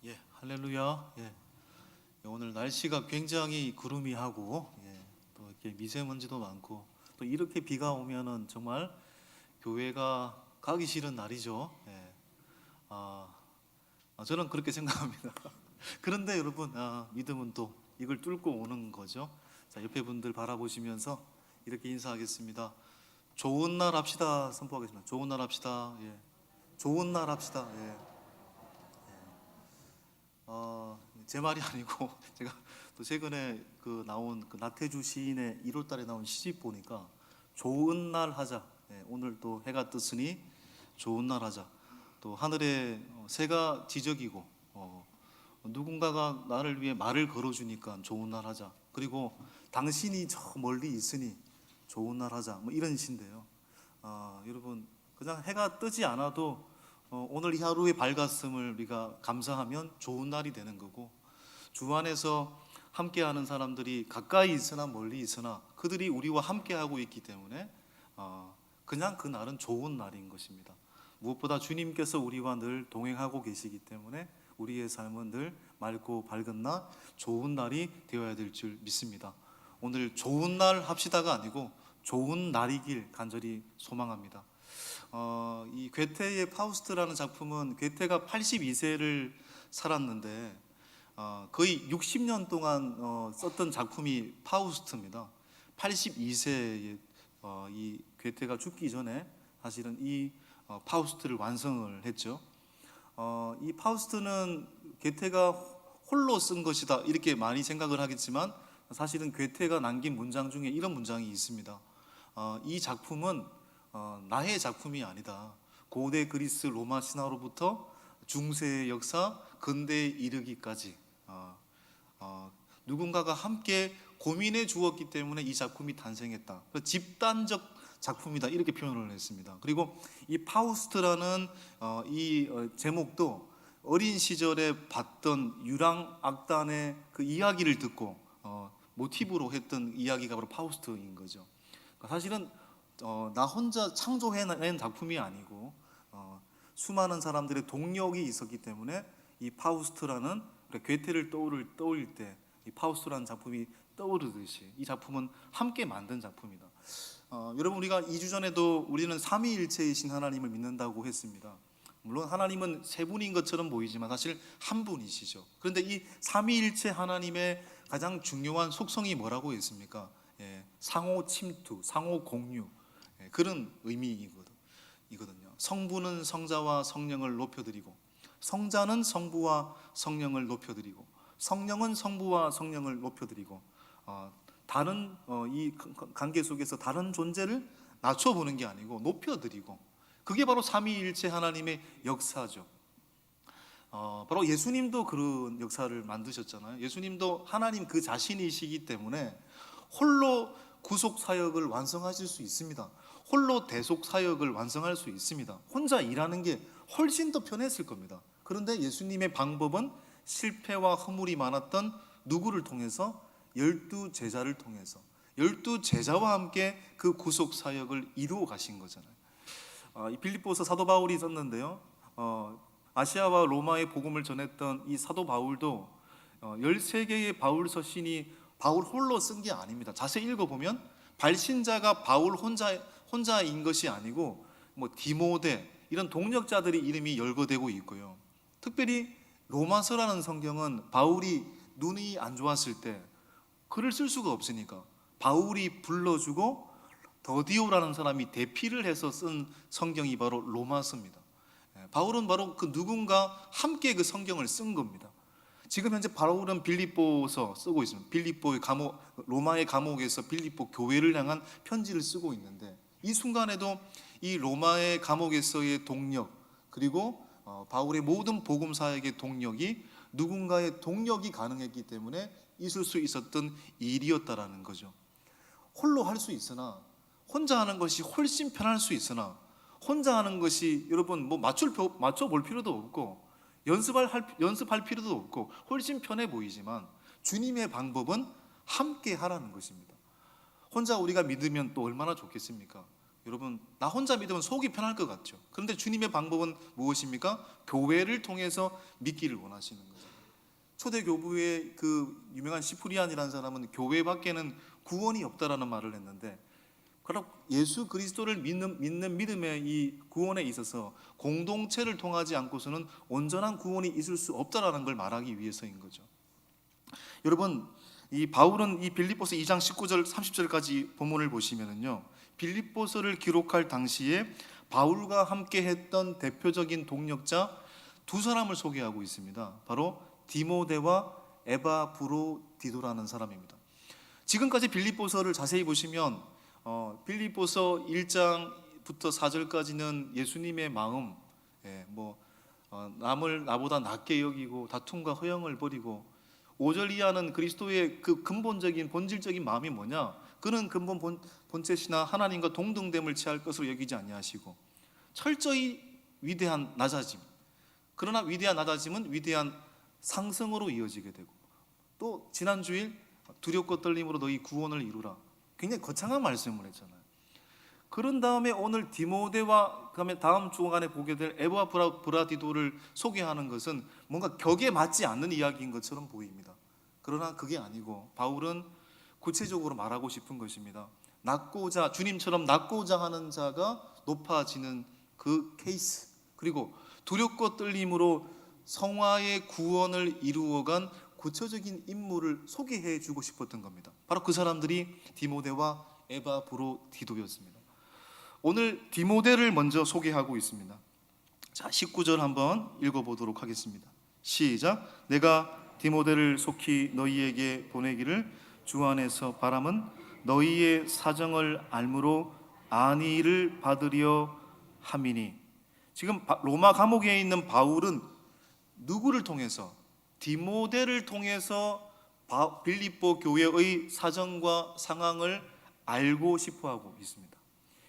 예, 할렐루야. 예, 오늘 날씨가 굉장히 구름이하고 또 이렇게 미세먼지도 많고 또 이렇게 비가 오면은 정말 교회가 가기 싫은 날이죠. 예, 아, 저는 그렇게 생각합니다. 그런데 여러분, 믿음은 또 이걸 뚫고 오는 거죠. 자, 옆에 분들 바라보시면서 이렇게 인사하겠습니다. 좋은 날 합시다. 선포하겠습니다. 좋은 날 합시다. 예, 좋은 날 합시다. 예. 제 말이 아니고 제가 또 최근에 그 나온 그 나태주 시인의 1월달에 나온 시집 보니까 좋은 날 하자. 오늘 또 해가 떴으니 좋은 날 하자. 또 하늘에 새가 지저귀고 누군가가 나를 위해 말을 걸어주니까 좋은 날 하자. 그리고 당신이 저 멀리 있으니 좋은 날 하자. 뭐 이런 시인데요. 여러분 그냥 해가 뜨지 않아도 오늘 이 하루의 밝았음을 우리가 감사하면 좋은 날이 되는 거고, 주 안에서 함께하는 사람들이 가까이 있으나 멀리 있으나 그들이 우리와 함께하고 있기 때문에 그냥 그 날은 좋은 날인 것입니다. 무엇보다 주님께서 우리와 늘 동행하고 계시기 때문에 우리의 삶은 늘 맑고 밝은 날, 좋은 날이 되어야 될 줄 믿습니다. 오늘 좋은 날 합시다가 아니고 좋은 날이길 간절히 소망합니다. 이 괴테의 파우스트라는 작품은 괴테가 82세를 살았는데 거의 60년 동안 썼던 작품이 파우스트입니다. 82세에 이 괴테가 죽기 전에 사실은 이 파우스트를 완성을 했죠. 이 파우스트는 괴테가 홀로 쓴 것이다 이렇게 많이 생각을 하겠지만 사실은 괴테가 남긴 문장 중에 이런 문장이 있습니다. 이 작품은 나의 작품이 아니다. 고대 그리스 로마 신화로부터 중세의 역사, 근대에 이르기까지 누군가가 함께 고민해 주었기 때문에 이 작품이 탄생했다. 집단적 작품이다 이렇게 표현을 했습니다. 그리고 이 파우스트라는 이 제목도 어린 시절에 봤던 유랑 악단의 그 이야기를 듣고 모티브로 했던 이야기가 바로 파우스트인 거죠. 사실은 나 혼자 창조해낸 작품이 아니고 수많은 사람들의 동력이 있었기 때문에 이 파우스트라는 괴테를 떠올릴 때 이 파우스트라는 작품이 떠오르듯이 이 작품은 함께 만든 작품이다. 여러분 우리가 2주 전에도 우리는 삼위일체이신 하나님을 믿는다고 했습니다. 물론 하나님은 세 분인 것처럼 보이지만 사실 한 분이시죠. 그런데 이 삼위일체 하나님의 가장 중요한 속성이 뭐라고 했습니까? 상호 침투, 상호 공유, 그런 의미이거든요. 성부는 성자와 성령을 높여드리고 성자는 성부와 성령을 높여드리고 성령은 성부와 성령을 높여드리고 다른 이 관계 속에서 다른 존재를 낮춰보는 게 아니고 높여드리고, 그게 바로 삼위일체 하나님의 역사죠. 바로 예수님도 그런 역사를 만드셨잖아요. 예수님도 하나님 그 자신이시기 때문에 홀로 구속 사역을 완성하실 수 있습니다. 홀로 대속 사역을 완성할 수 있습니다. 혼자 일하는 게 훨씬 더 편했을 겁니다. 그런데 예수님의 방법은 실패와 허물이 많았던 누구를 통해서? 12제자를 통해서 12제자와 함께 그 구속 사역을 이루어 가신 거잖아요. 이 빌립보서 사도 바울이 썼는데요, 아시아와 로마의 복음을 전했던 이 사도 바울도 13개의 바울 서신이 바울 홀로 쓴 게 아닙니다. 자세히 읽어보면 발신자가 바울 혼자인 것이 아니고 뭐 디모데 이런 동역자들의 이름이 열거되고 있고요. 특별히 로마서라는 성경은 바울이 눈이 안 좋았을 때 글을 쓸 수가 없으니까 바울이 불러주고 더디오라는 사람이 대피를 해서 쓴 성경이 바로 로마서입니다. 바울은 바로 그 누군가 함께 그 성경을 쓴 겁니다. 지금 현재 바울은 빌립보서 쓰고 있습니다. 빌립보의 감옥, 로마의 감옥에서 빌립보 교회를 향한 편지를 쓰고 있는데 이 순간에도 이 로마의 감옥에서의 동력, 그리고 바울의 모든 복음 사역의 동력이 누군가의 동력이 가능했기 때문에 있을 수 있었던 일이었다라는 거죠. 홀로 할 수 있으나, 혼자 하는 것이 훨씬 편할 수 있으나, 혼자 하는 것이 여러분 뭐 맞춰볼 필요도 없고 연습할 필요도 없고 훨씬 편해 보이지만 주님의 방법은 함께 하라는 것입니다. 혼자 우리가 믿으면 또 얼마나 좋겠습니까? 여러분, 나 혼자 믿으면 속이 편할 것 같죠. 그런데 주님의 방법은 무엇입니까? 교회를 통해서 믿기를 원하시는 거죠. 초대 교부의 그 유명한 시프리안이라는 사람은 교회 밖에는 구원이 없다라는 말을 했는데, 그럼 예수 그리스도를 믿는 믿음의 이 구원에 있어서 공동체를 통하지 않고서는 온전한 구원이 있을 수 없다라는 걸 말하기 위해서인 거죠. 여러분, 이 바울은 이 빌립보서 2장 19절 30절까지 본문을 보시면은요, 빌립보서를 기록할 당시에 바울과 함께 했던 대표적인 동력자 두 사람을 소개하고 있습니다. 바로 디모데와 에바브로디도라는 사람입니다. 지금까지 빌립보서를 자세히 보시면 빌립보서 1장부터 4절까지는 예수님의 마음, 남을 나보다 낮게 여기고 다툼과 허영을 버리고, 5절 이하는 그리스도의 그 근본적인 본질적인 마음이 뭐냐? 그는 근본 본체시나 하나님과 동등됨을 취할 것으로 여기지 아니하시고 철저히 위대한 낮아짐. 그러나 위대한 낮아짐은 위대한 상승으로 이어지게 되고, 또 지난 주일 두렵고 떨림으로 너희 구원을 이루라. 굉장히 거창한 말씀을 했잖아요. 그런 다음에 오늘 디모데와 그다음에 다음 주간에 보게 될 에바브라디도를 소개하는 것은 뭔가 격에 맞지 않는 이야기인 것처럼 보입니다. 그러나 그게 아니고 바울은 구체적으로 말하고 싶은 것입니다. 주님처럼 낮고자 하는 자가 높아지는 그 케이스, 그리고 두렵고 떨림으로 성화의 구원을 이루어간 구체적인 인물을 소개해 주고 싶었던 겁니다. 바로 그 사람들이 디모데와 에바브로디도였습니다. 오늘 디모데를 먼저 소개하고 있습니다. 자, 19절 한번 읽어보도록 하겠습니다. 시작. 내가 디모데를 속히 너희에게 보내기를 주 안에서 바람은 너희의 사정을 알므로 안위를 받으려 함이니. 지금 로마 감옥에 있는 바울은 누구를 통해서? 디모데를 통해서 빌립보 교회의 사정과 상황을 알고 싶어하고 있습니다.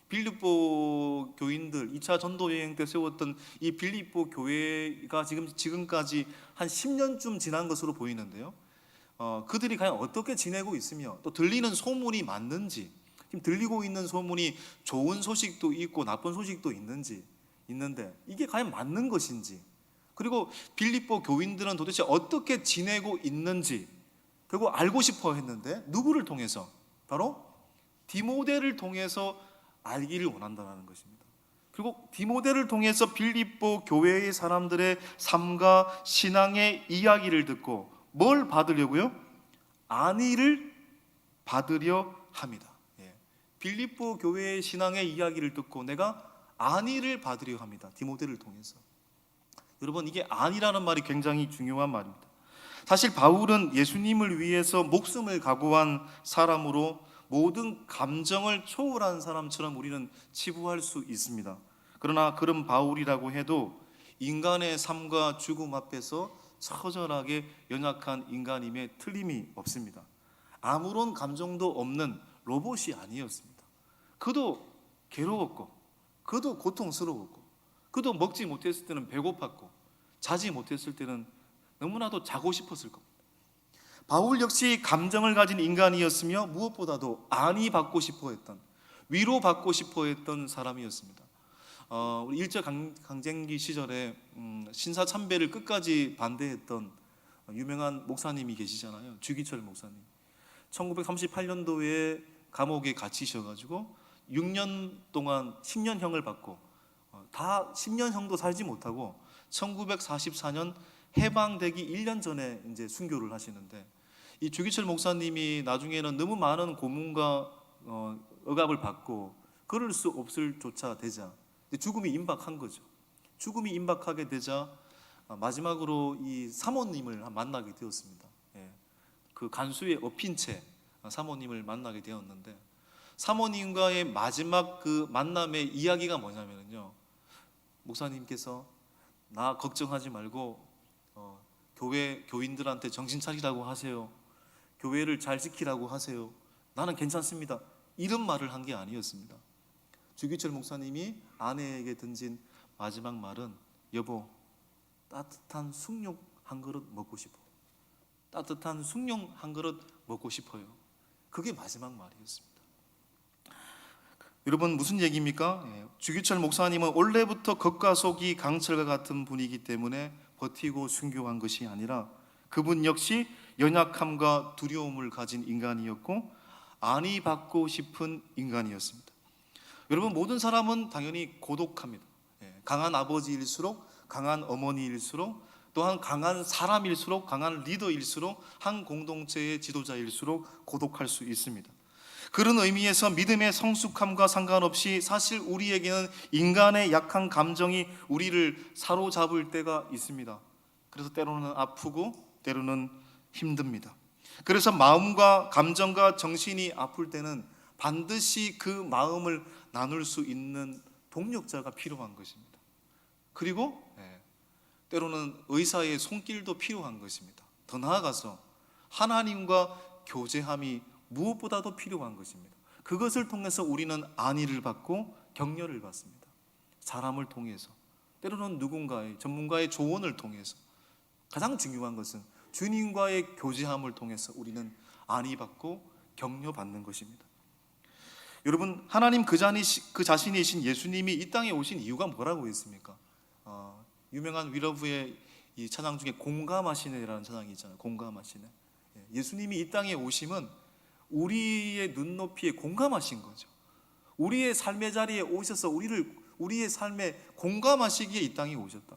빌립보 교인들 2차 전도 여행 때 세웠던 이 빌립보 교회가 지금까지 한 10년쯤 지난 것으로 보이는데요, 그들이 과연 어떻게 지내고 있으며 또 들리는 소문이 맞는지, 지금 들리고 있는 소문이 좋은 소식도 있고 나쁜 소식도 있는데 이게 과연 맞는 것인지, 그리고 빌립보 교인들은 도대체 어떻게 지내고 있는지 결국 알고 싶어 했는데 누구를 통해서? 바로 디모데를 통해서 알기를 원한다는 것입니다. 그리고 디모데를 통해서 빌립보 교회의 사람들의 삶과 신앙의 이야기를 듣고 뭘 받으려고요? 안위를 받으려 합니다. 빌립보 교회의 신앙의 이야기를 듣고 내가 안위를 받으려 합니다. 디모데를 통해서. 여러분, 이게 안위라는 말이 굉장히 중요한 말입니다. 사실 바울은 예수님을 위해서 목숨을 각오한 사람으로 모든 감정을 초월한 사람처럼 우리는 치부할 수 있습니다. 그러나 그런 바울이라고 해도 인간의 삶과 죽음 앞에서 처절하게 연약한 인간임에 틀림이 없습니다. 아무런 감정도 없는 로봇이 아니었습니다. 그도 괴로웠고, 그도 고통스러웠고, 그도 먹지 못했을 때는 배고팠고, 자지 못했을 때는 너무나도 자고 싶었을 겁니다. 바울 역시 감정을 가진 인간이었으며 무엇보다도 안위 받고 싶어했던, 위로받고 싶어했던 사람이었습니다. 우리 일제 강점기 시절에 신사참배를 끝까지 반대했던 유명한 목사님이 계시잖아요. 주기철 목사님. 1938년도에 감옥에 갇히셔가지고 6년 동안 10년형을 받고 다 10년형도 살지 못하고 1944년 해방되기 1년 전에 이제 순교를 하시는데, 이 주기철 목사님이 나중에는 너무 많은 고문과 억압을 받고 걸을 수 없을 조차 되자 죽음이 임박한 거죠. 죽음이 임박하게 되자 마지막으로 이 사모님을 만나게 되었습니다. 그 간수에 엎인 채 사모님을 만나게 되었는데, 사모님과의 마지막 그 만남의 이야기가 뭐냐면요, 목사님께서 나 걱정하지 말고 교회 교인들한테 정신 차리라고 하세요. 교회를 잘 지키라고 하세요. 나는 괜찮습니다. 이런 말을 한 게 아니었습니다. 주기철 목사님이 아내에게 던진 마지막 말은, 여보, 따뜻한 숭늉 한 그릇 먹고 싶어. 따뜻한 숭늉 한 그릇 먹고 싶어요. 그게 마지막 말이었습니다. 여러분 무슨 얘기입니까? 주기철 목사님은 원래부터 겉과 속이 강철과 같은 분이기 때문에 버티고 순교한 것이 아니라 그분 역시 연약함과 두려움을 가진 인간이었고 안위 받고 싶은 인간이었습니다. 여러분 모든 사람은 당연히 고독합니다. 강한 아버지일수록, 강한 어머니일수록, 또한 강한 사람일수록, 강한 리더일수록, 한 공동체의 지도자일수록 고독할 수 있습니다. 그런 의미에서 믿음의 성숙함과 상관없이 사실 우리에게는 인간의 약한 감정이 우리를 사로잡을 때가 있습니다. 그래서 때로는 아프고 때로는 힘듭니다. 그래서 마음과 감정과 정신이 아플 때는 반드시 그 마음을 나눌 수 있는 동력자가 필요한 것입니다. 그리고 때로는 의사의 손길도 필요한 것입니다. 더 나아가서 하나님과 교제함이 무엇보다도 필요한 것입니다. 그것을 통해서 우리는 안위를 받고 격려를 받습니다. 사람을 통해서, 때로는 누군가의 전문가의 조언을 통해서, 가장 중요한 것은 주님과의 교제함을 통해서 우리는 안위받고 격려받는 것입니다. 여러분 하나님 그 자신이신 예수님이 이 땅에 오신 이유가 뭐라고 했습니까? 유명한 위러브의 이 찬양 중에 공감하시네라는 찬양이 있잖아요. 공감하시네. 예수님이 이 땅에 오심은 우리의 눈높이에 공감하신 거죠. 우리의 삶의 자리에 오셔서 우리의 삶에 공감하시기에 이 땅에 오셨다.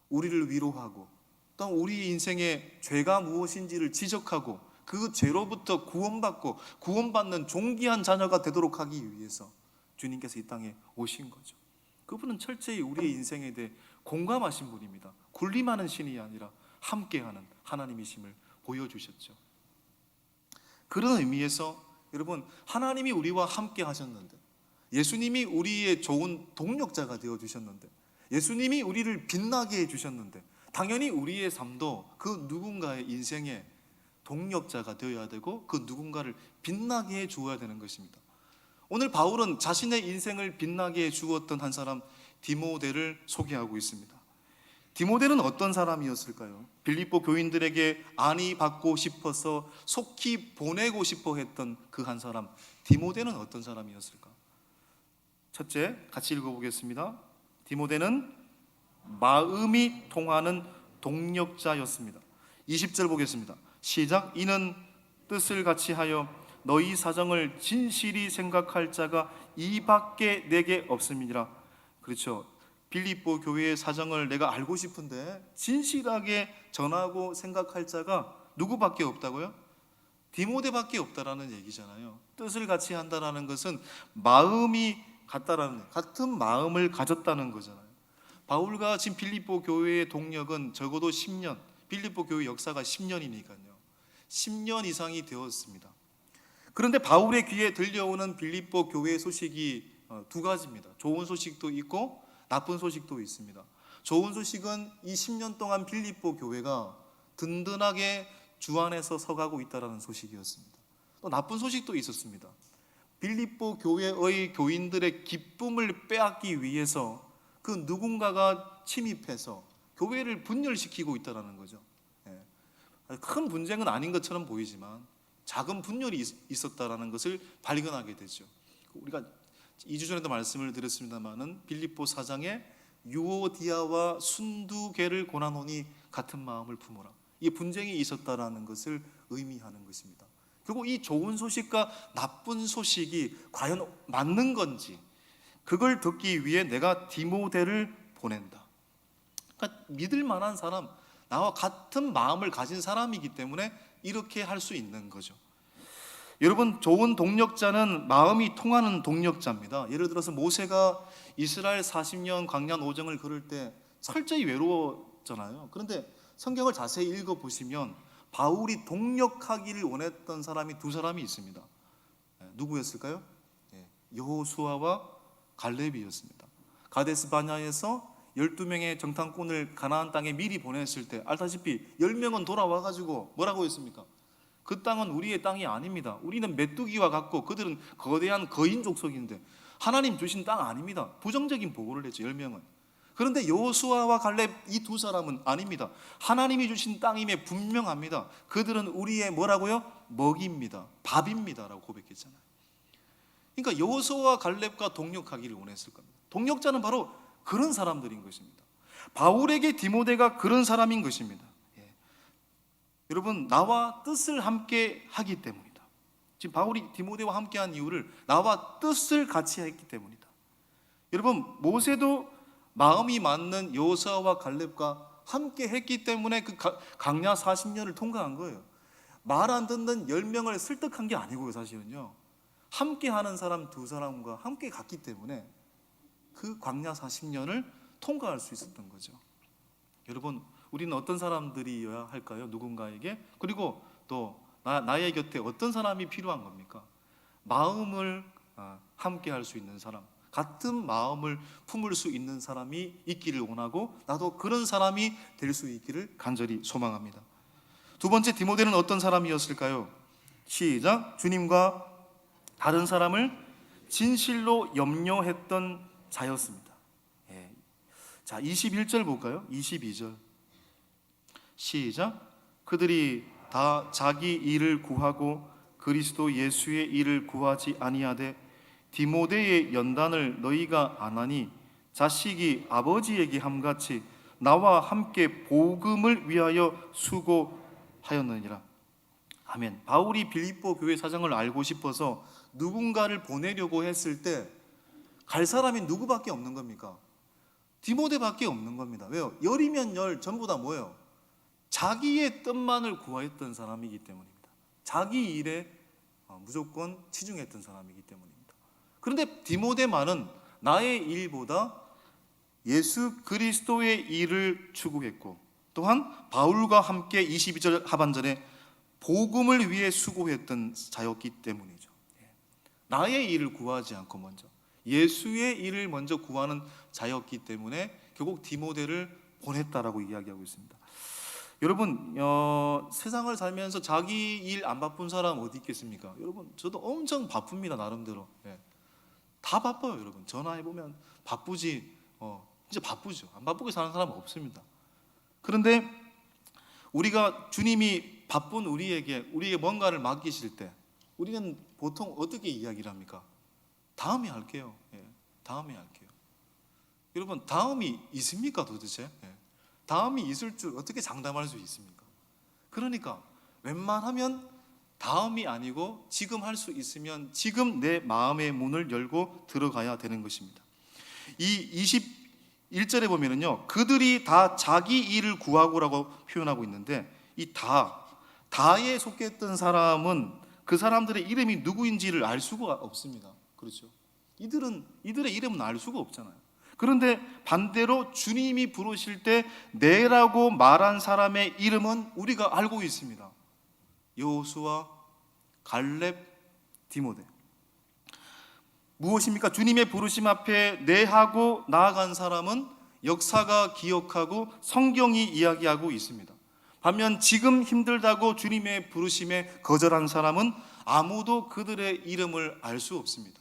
우리를 위로하고 또 우리 인생의 죄가 무엇인지를 지적하고 그 죄로부터 구원받고 구원받는 존귀한 자녀가 되도록 하기 위해서 주님께서 이 땅에 오신 거죠. 그분은 철저히 우리의 인생에 대해 공감하신 분입니다. 군림하는 신이 아니라 함께하는 하나님이심을 보여주셨죠. 그런 의미에서 여러분 하나님이 우리와 함께 하셨는데, 예수님이 우리의 좋은 동력자가 되어주셨는데, 예수님이 우리를 빛나게 해주셨는데, 당연히 우리의 삶도 그 누군가의 인생에 동력자가 되어야 되고 그 누군가를 빛나게 해 주어야 되는 것입니다. 오늘 바울은 자신의 인생을 빛나게 해 주었던 한 사람 디모데를 소개하고 있습니다. 디모데는 어떤 사람이었을까요? 빌립보 교인들에게 안위 받고 싶어서 속히 보내고 싶어 했던 그 한 사람 디모데는 어떤 사람이었을까? 첫째, 같이 읽어보겠습니다. 디모데는 마음이 통하는 동력자였습니다. 20절 보겠습니다. 시작. 이는 뜻을 같이 하여 너희 사정을 진실히 생각할 자가 이밖에 내게 없음이니라. 그렇죠. 빌립보 교회의 사정을 내가 알고 싶은데 진실하게 전하고 생각할 자가 누구밖에 없다고요? 디모데밖에 없다라는 얘기잖아요. 뜻을 같이 한다라는 것은 마음이 같다라는, 같은 마음을 가졌다는 거잖아요. 바울과 지금 빌립보 교회의 동력은 적어도 10년, 빌립보 교회 역사가 10년이니까요. 10년 이상이 되었습니다. 그런데 바울의 귀에 들려오는 빌립보 교회의 소식이 두 가지입니다. 좋은 소식도 있고 나쁜 소식도 있습니다. 좋은 소식은 이 10년 동안 빌립보 교회가 든든하게 주 안에서 서가고 있다는 소식이었습니다. 또 나쁜 소식도 있었습니다. 빌립보 교회의 교인들의 기쁨을 빼앗기 위해서 그 누군가가 침입해서 교회를 분열시키고 있다는 거죠. 큰 분쟁은 아닌 것처럼 보이지만 작은 분열이 있었다는 것을 발견하게 되죠. 우리가 2주 전에도 말씀을 드렸습니다마는 빌립보 4장에 유오디아와 순두개를 고나노니 같은 마음을 품어라. 이 분쟁이 있었다라는 것을 의미하는 것입니다. 그리고 이 좋은 소식과 나쁜 소식이 과연 맞는 건지 그걸 듣기 위해 내가 디모데를 보낸다. 그러니까 믿을 만한 사람, 나와 같은 마음을 가진 사람이기 때문에 이렇게 할 수 있는 거죠. 여러분, 좋은 동력자는 마음이 통하는 동력자입니다. 예를 들어서 모세가 이스라엘 40년 광야 오정을 걸을 때 철저히 외로웠잖아요. 그런데 성경을 자세히 읽어보시면 바울이 동력하기를 원했던 사람이 두 사람이 있습니다. 누구였을까요? 여호수아와 갈렙이었습니다. 가데스 바냐에서 12명의 정탐꾼을 가나안 땅에 미리 보냈을 때 알다시피 10명은 돌아와가지고 뭐라고 했습니까? 그 땅은 우리의 땅이 아닙니다. 우리는 메뚜기와 같고 그들은 거대한 거인 족속인데 하나님 주신 땅 아닙니다. 부정적인 보고를 했죠. 10명은. 그런데 여호수아와 갈렙 이 두 사람은 아닙니다. 하나님이 주신 땅임에 분명합니다. 그들은 우리의 뭐라고요? 먹입니다. 밥입니다 라고 고백했잖아요. 그러니까 여호수아와 갈렙과 동력하기를 원했을 겁니다. 동력자는 바로 그런 사람들인 것입니다. 바울에게 디모데가 그런 사람인 것입니다. 여러분, 나와 뜻을 함께 하기 때문이다. 지금 바울이 디모데와 함께한 이유를 나와 뜻을 같이 했기 때문이다. 여러분, 모세도 마음이 맞는 여호수아와 갈렙과 함께 했기 때문에 그 광야 40년을 통과한 거예요. 말 안 듣는 10명을 설득한 게 아니고요. 사실은요, 함께 하는 사람 두 사람과 함께 갔기 때문에 그 광야 40년을 통과할 수 있었던 거죠. 여러분, 우리는 어떤 사람들이어야 할까요? 누군가에게. 그리고 또 나의 곁에 어떤 사람이 필요한 겁니까? 마음을 함께 할 수 있는 사람, 같은 마음을 품을 수 있는 사람이 있기를 원하고, 나도 그런 사람이 될 수 있기를 간절히 소망합니다. 두 번째, 디모데는 어떤 사람이었을까요? 시작. 주님과 다른 사람을 진실로 염려했던 자였습니다. 자, 21절 볼까요? 22절 시작. 그들이 다 자기 일을 구하고 그리스도 예수의 일을 구하지 아니하되 디모데의 연단을 너희가 아나니 자식이 아버지에게 함같이 나와 함께 복음을 위하여 수고하였느니라. 아멘. 바울이 빌립보 교회 사정을 알고 싶어서 누군가를 보내려고 했을 때 갈 사람이 누구밖에 없는 겁니까? 디모데밖에 없는 겁니다. 왜요? 열이면 열 전부 다 뭐예요? 자기의 뜻만을 구하였던 사람이기 때문입니다. 자기 일에 무조건 치중했던 사람이기 때문입니다. 그런데 디모데만은 나의 일보다 예수 그리스도의 일을 추구했고, 또한 바울과 함께 22절 하반절에 복음을 위해 수고했던 자였기 때문이죠. 나의 일을 구하지 않고 먼저 예수의 일을 먼저 구하는 자였기 때문에 결국 디모데를 보냈다라고 이야기하고 있습니다. 여러분, 세상을 살면서 자기 일 안 바쁜 사람 어디 있겠습니까? 여러분, 저도 엄청 바쁩니다. 나름대로. 다 바빠요. 여러분, 전화해보면 바쁘지, 진짜 바쁘죠. 안 바쁘게 사는 사람은 없습니다. 그런데 우리가 주님이 바쁜 우리에게 뭔가를 맡기실 때 우리는 보통 어떻게 이야기를 합니까? 다음에 할게요. 다음에 할게요. 여러분, 다음이 있습니까 도대체? 다음이 있을 줄 어떻게 장담할 수 있습니까? 그러니까 웬만하면 다음이 아니고 지금 할 수 있으면 지금 내 마음의 문을 열고 들어가야 되는 것입니다. 이 21절에 보면은요, 그들이 다 자기 일을 구하고라고 표현하고 있는데, 이 다에 속했던 사람은 그 사람들의 이름이 누구인지를 알 수가 없습니다. 그렇죠? 이들의 이름은 알 수가 없잖아요. 그런데 반대로 주님이 부르실 때 네라고 말한 사람의 이름은 우리가 알고 있습니다. 여호수아, 갈렙, 디모데. 무엇입니까? 주님의 부르심 앞에 네하고 나아간 사람은 역사가 기억하고 성경이 이야기하고 있습니다. 반면 지금 힘들다고 주님의 부르심에 거절한 사람은 아무도 그들의 이름을 알 수 없습니다.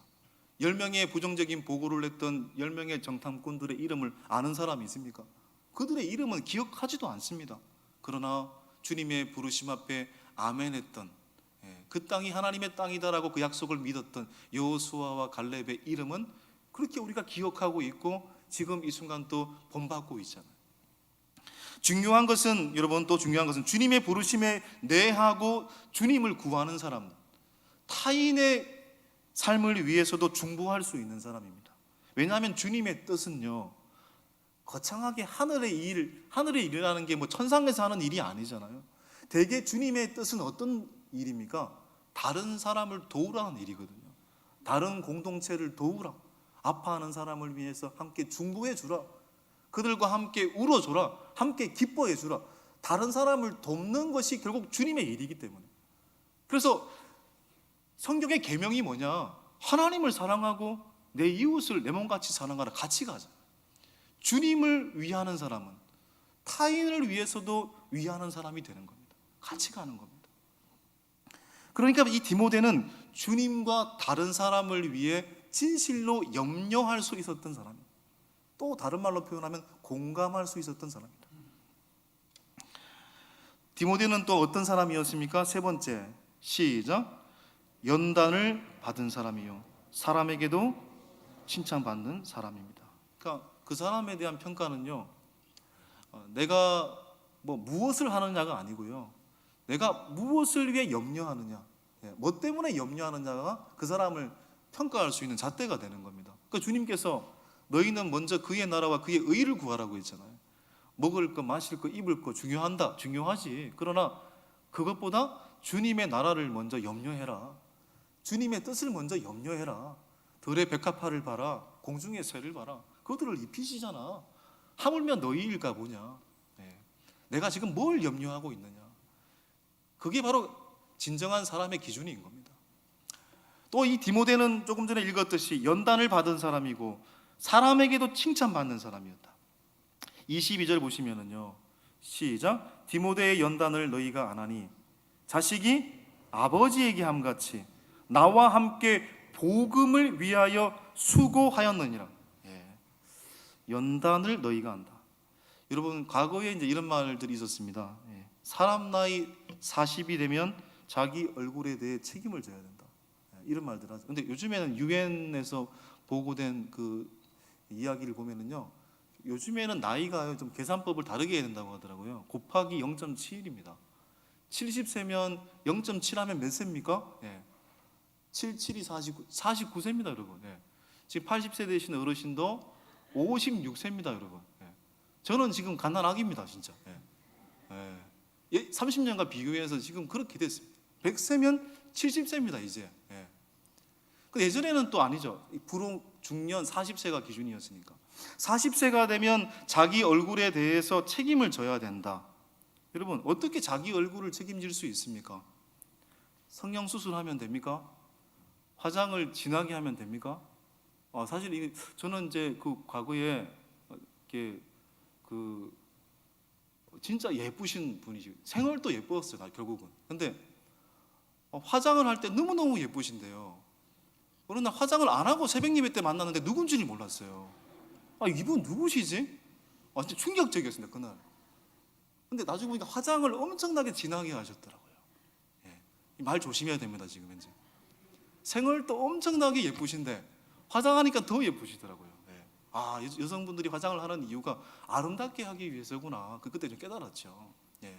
10명의 부정적인 보고를 했던 10명의 정탐꾼들의 이름을 아는 사람이 있습니까? 그들의 이름은 기억하지도 않습니다. 그러나 주님의 부르심 앞에 아멘했던, 그 땅이 하나님의 땅이다라고 그 약속을 믿었던 여호수아와 갈렙의 이름은 그렇게 우리가 기억하고 있고 지금 이 순간 또 본받고 있잖아요. 중요한 것은, 여러분, 또 중요한 것은 주님의 부르심에 내하고 주님을 구하는 사람, 타인의 삶을 위해서도 중보할 수 있는 사람입니다. 왜냐하면 주님의 뜻은요, 거창하게 하늘의 일이라는 게 뭐 천상에서 하는 일이 아니잖아요. 대개 주님의 뜻은 어떤 일입니까? 다른 사람을 도우라는 일이거든요. 다른 공동체를 도우라, 아파하는 사람을 위해서 함께 중보해 주라, 그들과 함께 울어줘라, 함께 기뻐해 주라. 다른 사람을 돕는 것이 결국 주님의 일이기 때문에. 그래서 성경의 계명이 뭐냐? 하나님을 사랑하고 내 이웃을 내 몸같이 사랑하라. 같이 가자. 주님을 위하는 사람은 타인을 위해서도 위하는 사람이 되는 겁니다. 같이 가는 겁니다. 그러니까 이 디모데는 주님과 다른 사람을 위해 진실로 염려할 수 있었던 사람입니다. 또 다른 말로 표현하면 공감할 수 있었던 사람입니다. 디모데는 또 어떤 사람이었습니까? 세 번째, 시작. 연단을 받은 사람이요. 사람에게도 칭찬받는 사람입니다. 그러니까 그 사람에 대한 평가는요, 내가 뭐 무엇을 하느냐가 아니고요, 내가 무엇을 위해 염려하느냐, 뭐 때문에 염려하느냐가 그 사람을 평가할 수 있는 잣대가 되는 겁니다. 그러니까 주님께서 너희는 먼저 그의 나라와 그의 의를 구하라고 했잖아요. 먹을 거, 마실 거, 입을 거 중요한다, 중요하지. 그러나 그것보다 주님의 나라를 먼저 염려해라. 주님의 뜻을 먼저 염려해라. 들의 백합화를 봐라, 공중의 새를 봐라. 그들을 입히시잖아. 하물며 너희 일가 뭐냐. 내가 지금 뭘 염려하고 있느냐. 그게 바로 진정한 사람의 기준인 겁니다. 또 이 디모데는 조금 전에 읽었듯이 연단을 받은 사람이고 사람에게도 칭찬받는 사람이었다. 22절 보시면은요, 시작. 디모데의 연단을 너희가 안 하니 자식이 아버지에게 함같이 나와 함께 복음을 위하여 수고하였느니라. 연단을 너희가 한다. 여러분, 과거에 이제 이런 말들이 있었습니다. 사람 나이 40이 되면 자기 얼굴에 대해 책임을 져야 된다. 이런 말들 하죠. 근데 요즘에는 유엔에서 보고된 그 이야기를 보면은요, 요즘에는 나이가 좀 계산법을 다르게 해야 된다고 하더라고요. 곱하기 0.7입니다. 70세면 0.7하면 몇 세입니까? 7, 7이 49세입니다, 여러분. 지금 80세 되신 어르신도 56세입니다, 여러분. 저는 지금 갓난아기입니다, 진짜. 30년과 비교해서 지금 그렇게 됐습니다. 100세면 70세입니다, 이제. 근데 예전에는 또 아니죠. 불후 중년 40세가 기준이었으니까. 40세가 되면 자기 얼굴에 대해서 책임을 져야 된다. 여러분, 어떻게 자기 얼굴을 책임질 수 있습니까? 성형수술하면 됩니까? 화장을 진하게 하면 됩니까? 사실 저는 이제 그 과거에 이렇게 그 진짜 예쁘신 분이시고 생얼도 예뻤어요, 나 결국은. 근데 화장을 할 때 너무너무 예쁘신데요. 어느 날 화장을 안 하고 새벽 예배 때 만났는데 누군지를 몰랐어요. 이분 누구시지? 진짜 충격적이었습니다, 그날. 근데 나중에 보니까 화장을 엄청나게 진하게 하셨더라고요. 말 조심해야 됩니다, 지금 현재. 생얼도 엄청나게 예쁘신데 화장하니까 더 예쁘시더라고요. 여성분들이 화장을 하는 이유가 아름답게 하기 위해서구나. 그때 좀 깨달았죠.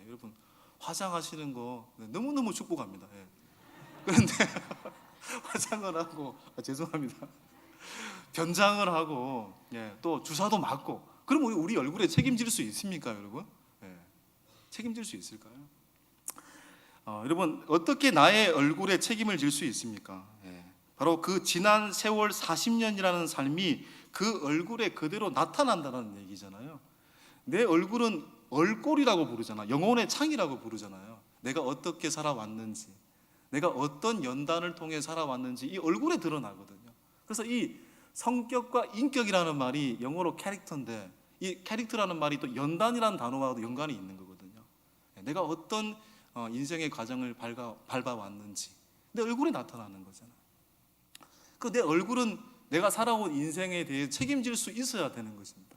여러분, 화장하시는 거 너무너무 축복합니다. 그런데 화장을 하고 죄송합니다. 변장을 하고 또 주사도 맞고 그럼 우리 얼굴에 책임질 수 있습니까, 여러분? 책임질 수 있을까요? 여러분, 어떻게 나의 얼굴에 책임을 질 수 있습니까? 바로 그 지난 세월 40년이라는 삶이 그 얼굴에 그대로 나타난다는 얘기잖아요. 내 얼굴은 얼꼴이라고 부르잖아. 영혼의 창이라고 부르잖아요. 내가 어떻게 살아왔는지, 내가 어떤 연단을 통해 살아왔는지 이 얼굴에 드러나거든요. 그래서 이 성격과 인격이라는 말이 영어로 캐릭터인데, 이 캐릭터라는 말이 또 연단이라는 단어와도 연관이 있는 거거든요. 내가 어떤 인생의 과정을 밟아왔는지 내 얼굴에 나타나는 거잖아요. 그 내 얼굴은 내가 살아온 인생에 대해 책임질 수 있어야 되는 것입니다.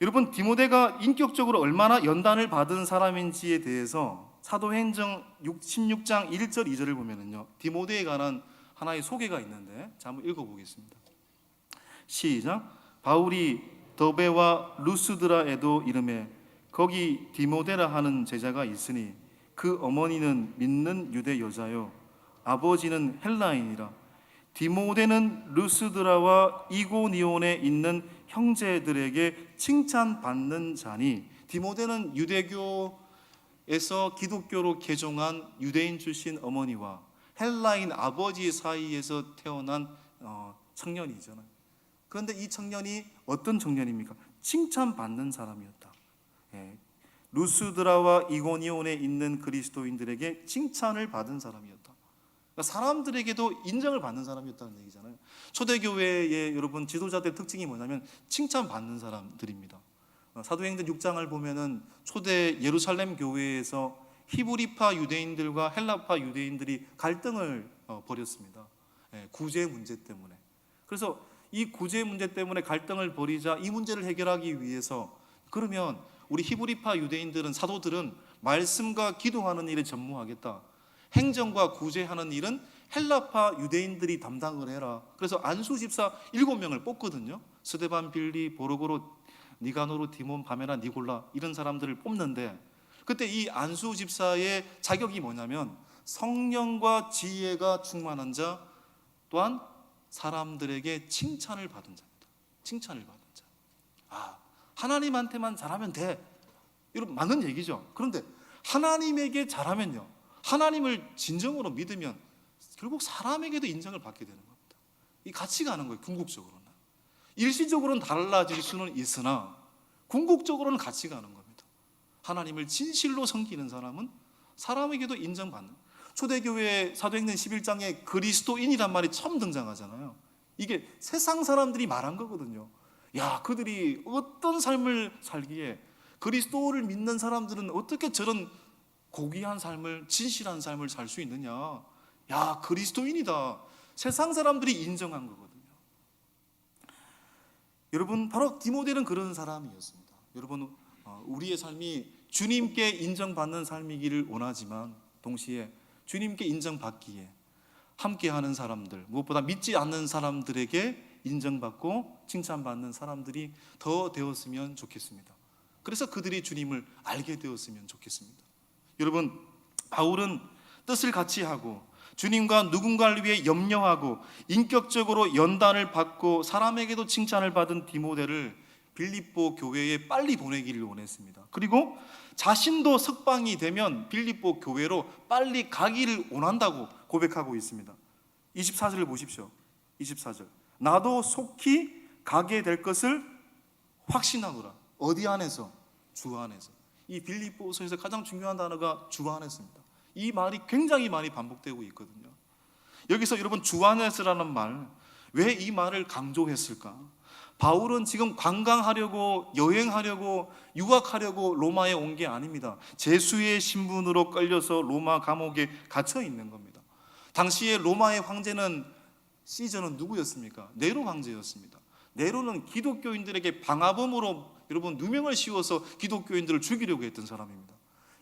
여러분, 디모데가 인격적으로 얼마나 연단을 받은 사람인지에 대해서 사도행전 16장 1절 2절을 보면은요, 디모데에 관한 하나의 소개가 있는데 자, 한번 읽어보겠습니다. 시작. 바울이 더베와 루스드라에도 이름에 거기 디모데라 하는 제자가 있으니 그 어머니는 믿는 유대 여자요 아버지는 헬라인이라. 디모데는 루스드라와 이고니온에 있는 형제들에게 칭찬받는 자니. 디모데는 유대교에서 기독교로 개종한 유대인 출신 어머니와 헬라인 아버지 사이에서 태어난 청년이잖아요. 그런데 이 청년이 어떤 청년입니까? 칭찬받는 사람이었다. 루스드라와 이고니온에 있는 그리스도인들에게 칭찬을 받은 사람이었다. 그러니까 사람들에게도 인정을 받는 사람이었다는 얘기잖아요. 초대교회의 여러분 지도자들의 특징이 뭐냐면 칭찬받는 사람들입니다. 사도행전 6장을 보면은 초대 예루살렘 교회에서 히브리파 유대인들과 헬라파 유대인들이 갈등을 벌였습니다. 구제 문제 때문에. 그래서 이 구제 문제 때문에 갈등을 벌이자 이 문제를 해결하기 위해서, 그러면 우리 히브리파 유대인들은, 사도들은 말씀과 기도하는 일에 전무하겠다. 행정과 구제하는 일은 헬라파 유대인들이 담당을 해라. 그래서 안수 집사 7명을 뽑거든요. 스데반, 빌리, 보르고로, 니가노르, 디몬, 바메나, 니골라 이런 사람들을 뽑는데, 그때 이 안수 집사의 자격이 뭐냐면 성령과 지혜가 충만한 자, 또한 사람들에게 칭찬을 받은 자입니다. 칭찬을 받은 자. 하나님한테만 잘하면 돼. 이런 맞는 얘기죠. 그런데 하나님에게 잘하면요, 하나님을 진정으로 믿으면 결국 사람에게도 인정을 받게 되는 겁니다. 이 같이 가는 거예요. 궁극적으로는. 일시적으로는 달라질 수는 있으나 궁극적으로는 같이 가는 겁니다. 하나님을 진실로 섬기는 사람은 사람에게도 인정받는. 초대교회 사도행전 11장에 그리스도인이란 말이 처음 등장하잖아요. 이게 세상 사람들이 말한 거거든요. 야, 그들이 어떤 삶을 살기에, 그리스도를 믿는 사람들은 어떻게 저런 고귀한 삶을, 진실한 삶을 살 수 있느냐. 야, 그리스도인이다. 세상 사람들이 인정한 거거든요. 여러분, 바로 디모데는 그런 사람이었습니다. 여러분, 우리의 삶이 주님께 인정받는 삶이기를 원하지만 동시에 주님께 인정받기에 함께하는 사람들, 무엇보다 믿지 않는 사람들에게 인정받고 칭찬받는 사람들이 더 되었으면 좋겠습니다. 그래서 그들이 주님을 알게 되었으면 좋겠습니다. 여러분, 바울은 뜻을 같이 하고 주님과 누군가를 위해 염려하고 인격적으로 연단을 받고 사람에게도 칭찬을 받은 디모데를 빌립보 교회에 빨리 보내기를 원했습니다. 그리고 자신도 석방이 되면 빌립보 교회로 빨리 가기를 원한다고 고백하고 있습니다. 24절을 보십시오. 24절. 나도 속히 가게 될 것을 확신하노라. 어디 안에서? 주 안에서. 이 빌립보서에서 가장 중요한 단어가 주 안에서입니다. 이 말이 굉장히 많이 반복되고 있거든요. 여기서 여러분, 주 안에서라는 말, 왜 이 말을 강조했을까? 바울은 지금 관광하려고, 여행하려고, 유학하려고 로마에 온 게 아닙니다. 제수의 신분으로 끌려서 로마 감옥에 갇혀 있는 겁니다. 당시에 로마의 황제는, 시저는 누구였습니까? 네로 황제였습니다. 네로는 기독교인들에게 방화범으로 여러분 누명을 씌워서 기독교인들을 죽이려고 했던 사람입니다.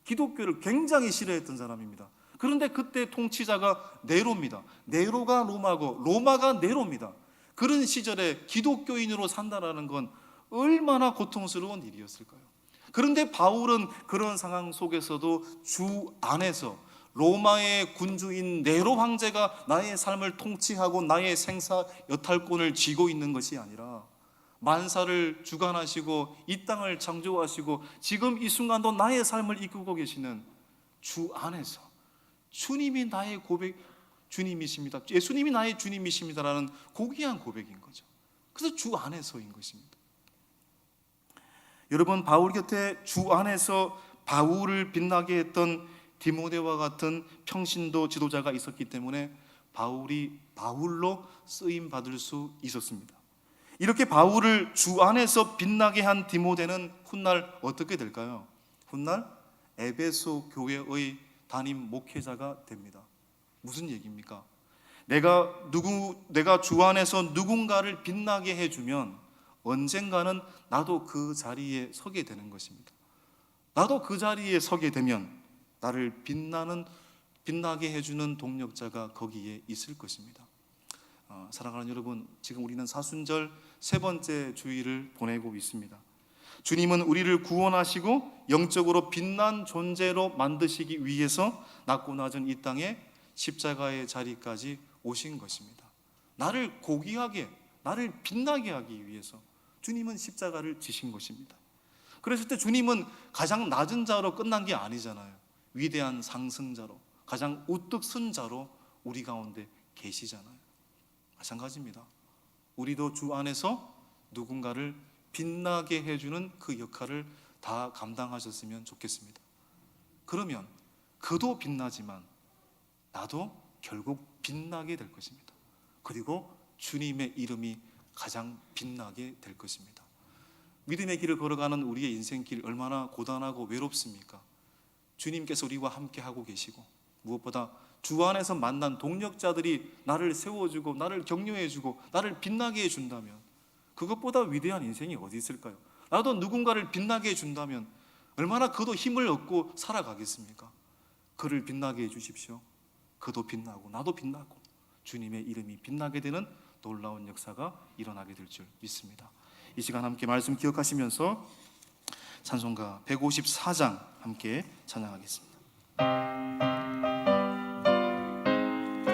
기독교를 굉장히 싫어했던 사람입니다. 그런데 그때 통치자가 네로입니다. 네로가 로마고 로마가 네로입니다. 그런 시절에 기독교인으로 산다라는 건 얼마나 고통스러운 일이었을까요? 그런데 바울은 그런 상황 속에서도 주 안에서 로마의 군주인 네로 황제가 나의 삶을 통치하고 나의 생사 여탈권을 쥐고 있는 것이 아니라 만사를 주관하시고 이 땅을 창조하시고 지금 이 순간도 나의 삶을 이끌고 계시는 주 안에서 주님이 나의 주님이십니다. 예수님이 나의 주님이십니다라는 고귀한 고백인 거죠. 그래서 주 안에서인 것입니다. 여러분, 바울 곁에 주 안에서 바울을 빛나게 했던 디모데와 같은 평신도 지도자가 있었기 때문에 바울이 바울로 쓰임 받을 수 있었습니다. 이렇게 바울을 주 안에서 빛나게 한 디모데는 훗날 어떻게 될까요? 훗날 에베소 교회의 담임 목회자가 됩니다. 무슨 얘기입니까? 내가 주 안에서 누군가를 빛나게 해주면 언젠가는 나도 그 자리에 서게 되는 것입니다. 나도 그 자리에 서게 되면 나를 빛나게 해주는 동력자가 거기에 있을 것입니다. 사랑하는 여러분, 지금 우리는 사순절 세 번째 주일을 보내고 있습니다. 주님은 우리를 구원하시고 영적으로 빛난 존재로 만드시기 위해서 낮고 낮은 이 땅에 십자가의 자리까지 오신 것입니다. 나를 고귀하게, 나를 빛나게 하기 위해서 주님은 십자가를 지신 것입니다. 그랬을 때 주님은 가장 낮은 자로 끝난 게 아니잖아요. 위대한 상승자로, 가장 우뚝 선 자로 우리 가운데 계시잖아요. 마찬가지입니다. 우리도 주 안에서 누군가를 빛나게 해주는 그 역할을 다 감당하셨으면 좋겠습니다. 그러면 그도 빛나지만 나도 결국 빛나게 될 것입니다. 그리고 주님의 이름이 가장 빛나게 될 것입니다. 믿음의 길을 걸어가는 우리의 인생길 얼마나 고단하고 외롭습니까? 주님께서 우리와 함께 하고 계시고 무엇보다 주 안에서 만난 동력자들이 나를 세워주고 나를 격려해주고 나를 빛나게 해준다면 그것보다 위대한 인생이 어디 있을까요? 나도 누군가를 빛나게 해준다면 얼마나 그도 힘을 얻고 살아가겠습니까? 그를 빛나게 해주십시오. 그도 빛나고 나도 빛나고 주님의 이름이 빛나게 되는 놀라운 역사가 일어나게 될 줄 믿습니다. 이 시간 함께 말씀 기억하시면서 찬송가 154장 함께 찬양하겠습니다.